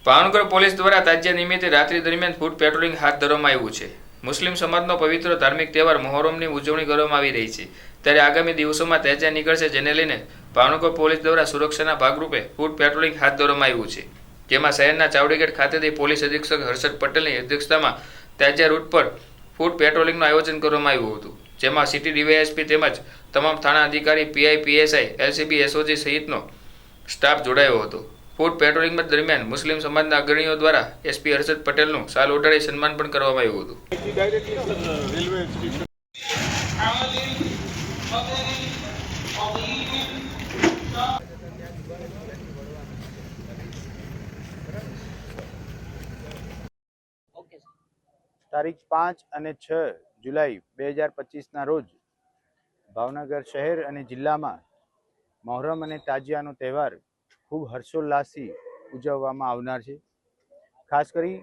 Bhavnagar police દ્વારા તાજિયા નિમિત્તે રાત્રિ દરમિયાન ફૂડ પેટ્રોલિંગ હાથ ધરવામાં આવ્યું છે। મુસ્લિમ સમાજનો પવિત્ર ધાર્મિક તહેવાર મહોરમની ઉજવણી કરવામાં આવી રહી છે, ત્યારે આગામી દિવસોમાં તાજિયા નીકળશે, જેને લઈને ભાવનગર પોલીસ દ્વારા સુરક્ષાના ભાગરૂપે ફૂડ પેટ્રોલિંગ હાથ ધરવામાં આવ્યું છે, જેમાં શહેરના ચાવડીગેટ ખાતેથી પોલીસ અધિક્ષક હર્ષદ પટેલની અધ્યક્ષતામાં તાજિયા રૂટ પર ફૂડ પેટ્રોલિંગનું આયોજન કરવામાં આવ્યું હતું, જેમાં સિટી ડીવાયએસપી તેમજ તમામ થાણા અધિકારી, પીઆઈ, પીએસઆઈ, એલસીબી, એસઓજી સહિતનો સ્ટાફ જોડાયો હતો। ફૂડ પેટ્રોલિંગ દરમિયાન મુસ્લિમ સમાજના અગ્રણીઓ દ્વારા એસપી હર્ષદ પટેલનું શાલ ઓઢાડી સન્માન પણ કરવામાં આવ્યું હતું। તારીખ 5 અને 6 જુલાઈ 2025ના રોજ ભાવનગર શહેર અને જિલ્લામાં મહોરમ અને તાજિયાનો તહેવાર ખૂબ હર્ષોલ્લાસથી ઉજવવામાં આવનાર છે। ખાસ કરી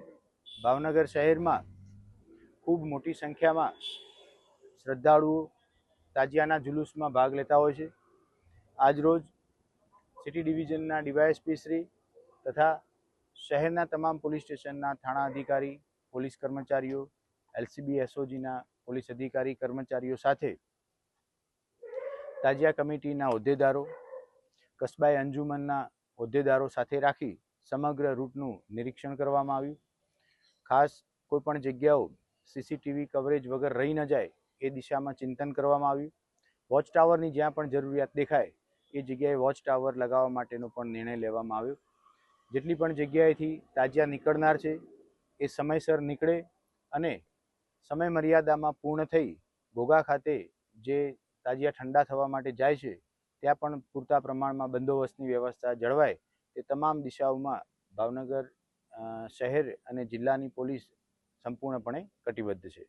ભાવનગર શહેરમાં ખૂબ મોટી સંખ્યામાં શ્રદ્ધાળુઓ તાજિયાના જુલુસમાં ભાગ લેતા હોય છે। આજરોજ સિટી ડિવિઝનના ડીવાયએસપી શ્રી તથા શહેરના તમામ પોલીસ સ્ટેશનના થાણા અધિકારી, પોલીસ કર્મચારીઓ, એલસીબી, એસઓજીના પોલીસ અધિકારી કર્મચારીઓ સાથે તાજિયા કમિટીના હોદ્દેદારો, કસ્બાઈ અંજુમનના હોદ્દેદારો સાથે રાખી સમગ્ર રૂટનું નિરીક્ષણ કરવામાં આવ્યું। ખાસ કોઈપણ જગ્યાઓ સીસીટીવી કવરેજ વગર રહી ન જાય એ દિશામાં ચિંતન કરવામાં આવ્યું। વોચ ટાવરની જ્યાં પણ જરૂરિયાત દેખાય એ જગ્યાએ વોચ ટાવર લગાવવા માટેનો પણ નિર્ણય લેવામાં આવ્યો। જેટલી પણ જગ્યાએથી તાજિયા નીકળનાર છે એ સમયસર નીકળે અને સમય મર્યાદામાં પૂર્ણ થઈ ઘોઘા ખાતે જે તાજિયા ઠંડા થવા માટે જાય છે ત્યાં પણ પૂરતા પ્રમાણમાં બંદોબસ્તની વ્યવસ્થા જળવાય તે તમામ દિશાઓમાં ભાવનગર શહેર અને જિલ્લાની પોલીસ સંપૂર્ણપણે કટિબદ્ધ છે।